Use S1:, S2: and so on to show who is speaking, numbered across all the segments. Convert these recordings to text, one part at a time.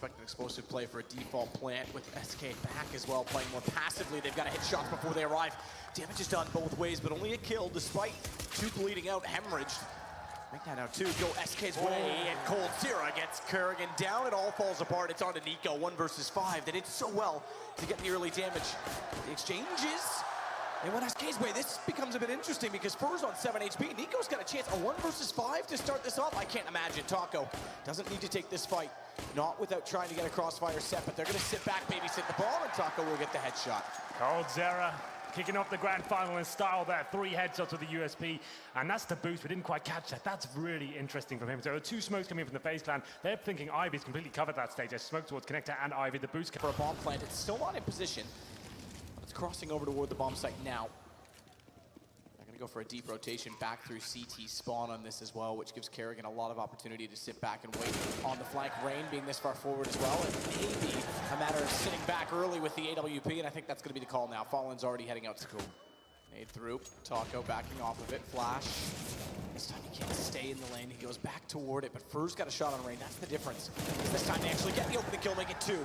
S1: Expect an explosive play for a default plant with SK back as well, playing more passively. They've got to hit shots before they arrive. Damage is done both ways, but only a kill despite two bleeding out, hemorrhaged. Make that out too, go SK's way, and Cold Zera gets Kerrigan down. It all falls apart. It's on to Nico, 1 versus 5. They did so well to get the early damage. The exchanges, they went SK's way. This becomes a bit interesting because FaZe on 7 HP. Nico's got a chance, a 1 versus 5 to start this off. I can't imagine Taco doesn't need to take this fight, not without trying to get a crossfire set, but they're gonna sit back, babysit the ball, and Taco will get the headshot.
S2: Cold Zera kicking off the grand final in style there. 3 headshots with the USP, and that's the boost. We didn't quite catch that. That's really interesting from him. So there are 2 smokes coming in from the FaZe clan. They're thinking Ivy's completely covered that stage. There's smoke towards Connector and Ivy. The boost
S1: for a bomb plant. It's still not in position, but it's crossing over toward the bomb site now. They're going to go for a deep rotation back through CT spawn on this as well, which gives Kerrigan a lot of opportunity to sit back and wait on the flank. Rain being this far forward as well, and maybe a matter of sitting back early with the AWP, and I think that's going to be the call now. Fallen's already heading out to school. Made through. Taco backing off of it. Flash. This time he can't stay in the lane. He goes back toward it, but FaZe got a shot on Rain. That's the difference. This time they actually get the opening kill, make it 2.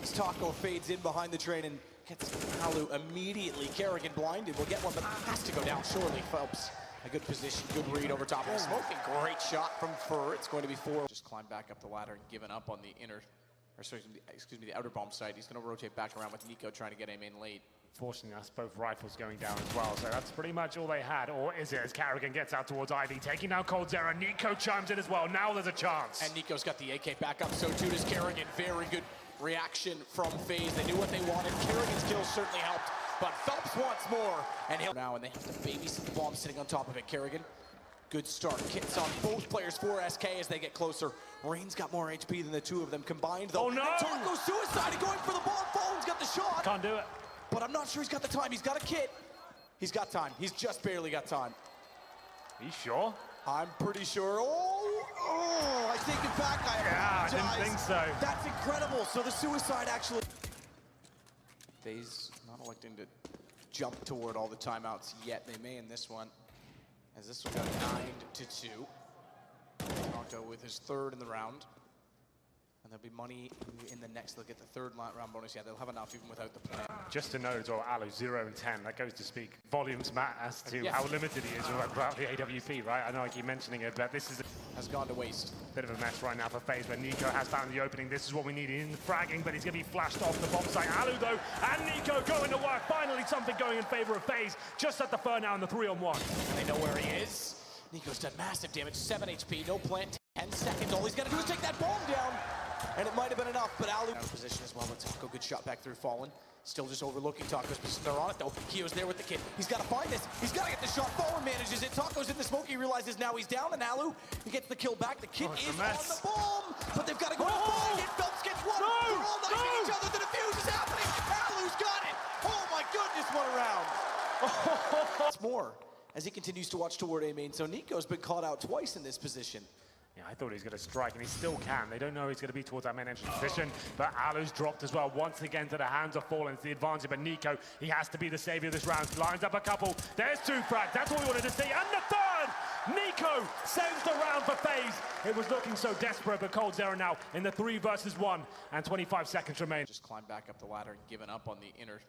S1: As Taco fades in behind the train and gets Alu immediately. Kerrigan blinded. Will get one, but has to go down surely. Phelps, a good position, good read over top of the smoking. Great shot from Fur. It's going to be 4. Just climbed back up the ladder and given up on the inner, or sorry, excuse me, the outer bomb site. He's going to rotate back around with Nico trying to get him in late.
S2: Forcing us both rifles going down as well, so that's pretty much all they had. Or is it, as Kerrigan gets out towards Ivy, taking down Cold Zera. Nico chimes in as well. Now there's a chance.
S1: And Nico's got the AK back up, so too does Kerrigan. Very good reaction from FaZe. They knew what they wanted. Kerrigan's kill certainly helped, but Phelps wants more. And he'll now, and they have to babysit the bomb sitting on top of it. Kerrigan, good start. Kits on both players for SK as they get closer. Rain's got more HP than the 2 of them combined, though.
S2: Oh no!
S1: Taco's suicide and going for the bomb. Fallen's got the shot.
S2: Can't do it.
S1: But I'm not sure he's got the time. He's got a kit. He's got time. He's just barely got time.
S2: Are you sure?
S1: I'm pretty sure. Oh, I take it back. I apologize.
S2: I didn't think so.
S1: That's incredible. So the suicide actually. FaZe not electing to jump toward all the timeouts yet. They may in this one, as this will go 9-2. Taco with his 3rd in the round. And there'll be money in the next. They'll get the 3rd round bonus. Yeah, they'll have enough even without the plan.
S2: Just to note as well, Alu 0 and 10. That goes to speak volumes, Matt, as to how limited he is about the AWP, right? I know I keep mentioning it, but this is
S1: has gone to waste.
S2: Bit of a mess right now for FaZe, but Nico has found the opening. This is what we need in the fragging, but he's going to be flashed off the bomb site. Alu, though, and Nico going to work. Finally, something going in favor of FaZe. Just at the fur now in the 3-on-1.
S1: And they know where he is. Nico's done massive damage. 7 HP, no plant, 10 seconds. All he's got to do is take that bomb down. And it might have been enough, but Alu out of position as well. But Taco, good shot back through Fallen. Still just overlooking Taco's position. They're on it though. Kio's there with the kid. He's got to find this. He's got to get the shot. Fallen manages it. Taco's in the smoke. He realizes now he's down. And Alu, he gets the kill back. The kid is on the bomb, but they've got to go to find it. Phelps gets one. They're all knifing each other. The defuse is happening. Alu's got it. Oh my goodness, what a round. It's more as he continues to watch toward A main. So Nico's been caught out twice in this position.
S2: Yeah, I thought he was going to strike, and he still can. They don't know he's going to be towards that main entrance position, but Alu's dropped as well. Once again to the hands of Fallen. It's the advantage, but Nico, he has to be the savior of this round. Lines up a couple. There's 2 frags. That's what we wanted to see. And the 3rd! Nico saves the round for FaZe. It was looking so desperate, but Cold Zera now in the 3 versus 1, and 25 seconds remain.
S1: Just climbed back up the ladder and given up on the inner,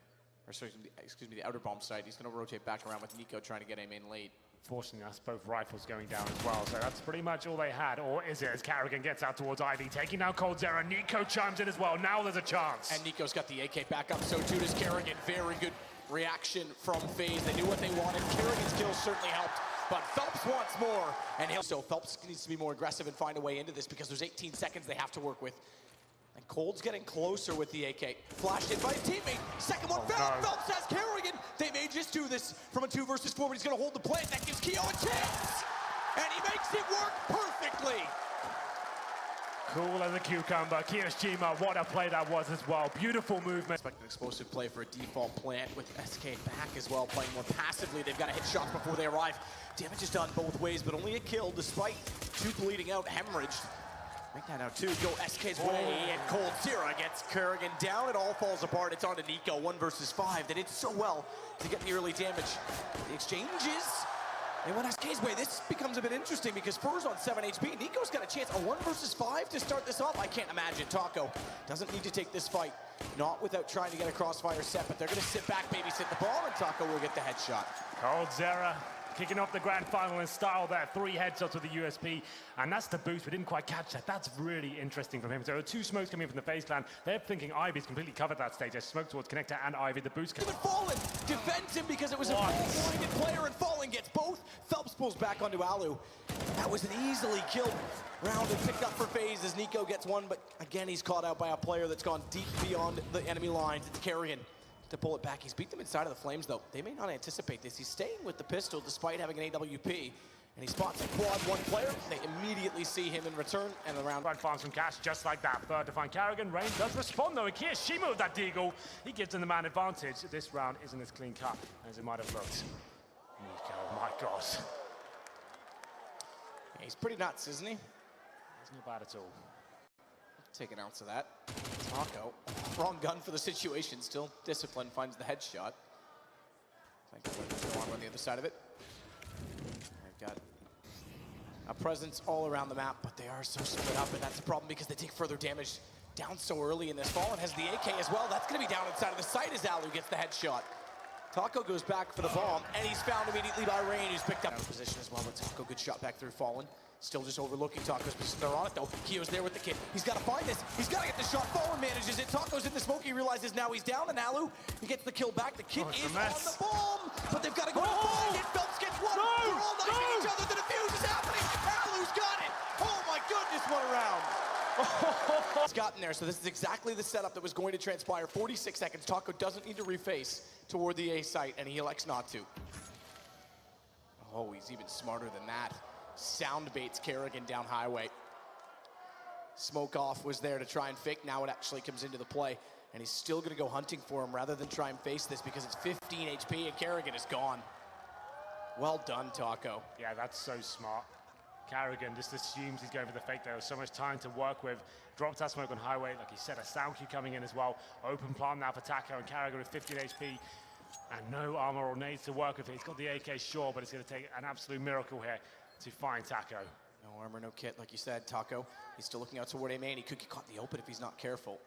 S1: or sorry, excuse me, the outer bomb site. He's going to rotate back around with Nico trying to get him in late.
S2: Forcing us both rifles going down as well, so that's pretty much all they had. Or is it, as Kerrigan gets out towards Ivy, taking down Cold Zera. Nico chimes in as well. Now there's a chance.
S1: And Nico's got the AK back up, so too does Kerrigan. Very good reaction from FaZe. They knew what they wanted. Kerrigan's kill certainly helped, but Phelps wants more. And so Phelps needs to be more aggressive and find a way into this because there's 18 seconds they have to work with. And Cold's getting closer with the AK. Flashed in by his teammate. Second one, Phelps has Kerrigan. They may just do this from a 2 versus 4, but he's going to hold the plant. That gives Kio a chance. And he makes it work perfectly.
S2: Cool as a cucumber. Kiyoshima, what a play that was as well. Beautiful movement.
S1: Expect an explosive play for a default plant with SK back as well, playing more passively. They've got to hit shots before they arrive. Damage is done both ways, but only a kill despite 2 bleeding out, hemorrhaged. Make that out too, go SK's way, and Cold Zera gets Kerrigan down. It all falls apart. It's on to Nico, 1 versus 5. They did so well to get the early damage. The exchanges, And when SK's way, this becomes a bit interesting because Fur's on 7 HP. Nico's got a chance, a 1 versus 5 to start this off. I can't imagine. Taco doesn't need to take this fight, not without trying to get a crossfire set, but they're going to sit back, babysit the ball, and Taco will get the headshot.
S2: Cold Zera kicking off the grand final in style there. 3 headshots with the USP, and that's the boost. We didn't quite catch that. That's really interesting from him. So there are 2 smokes coming in from the FaZe clan. They're thinking Ivy's completely covered that stage. There's smoke towards Connector and Ivy. The boost
S1: Even Fallen defends him because it was a ball-blinded player, and Fallen gets both. Phelps pulls back onto Alu. That was an easily killed round and picked up for FaZe as Nico gets one, but again, he's caught out by a player that's gone deep beyond the enemy lines. It's Carrigan to pull it back. He's beat them inside of the flames, though. They may not anticipate this. He's staying with the pistol despite having an AWP, and he spots a quad 1 player. They immediately see him in return, and the round
S2: finds from Cash just like that. Third to find Carrigan. Rain does respond, though. And Kiyashima with that deagle. He gives them the man advantage. This round isn't as clean cut as it might have looked. Nico, my gosh.
S1: Yeah, he's pretty nuts, isn't he?
S2: He's not bad at all.
S1: Take an ounce of that. Taco, wrong gun for the situation. Still disciplined, finds the headshot. On the other side of it. They've got a presence all around the map, but they are so split up, and that's a problem because they take further damage down so early in this. Fallen has the AK as well. That's going to be down inside of the site as Alu gets the headshot. Taco goes back for the bomb, and he's found immediately by Rain, who's picked up out of position as well, but Taco, good shot back through Fallen. Still just overlooking Taco's position. They're on it, though. Kio's there with the kid. He's got to find this. He's got to get the shot. Fallen manages it. Taco's in the smoke. He realizes now he's down, and Alu, he gets the kill back. The kid is on the bomb, but they've got to go to the bomb. Phelps gets one. They're all knifing each other. The defuse is happening. Alu's got it. Oh, my goodness, what a round. It's gotten there, so this is exactly the setup that was going to transpire. 46 seconds. Taco doesn't need to reface toward the A site, and he elects not to. Oh, he's even smarter than that. Sound baits Carrigan down highway. Smoke off was there to try and fake. Now it actually comes into the play, and he's still going to go hunting for him rather than try and face this because it's 15 HP and Carrigan is gone. Well done, Taco.
S2: Yeah, that's so smart. Carrigan just assumes he's going for the fake. There was so much time to work with. Dropped that smoke on highway, like he said, a sound cue coming in as well. Open plant now for Taco, and Carrigan with 15 HP and no armor or nades to work with. He's got the AK, sure, but it's going to take an absolute miracle here to find Taco.
S1: No armor, no kit, like you said, Taco. He's still looking out toward A main. He could get caught in the open if he's not careful.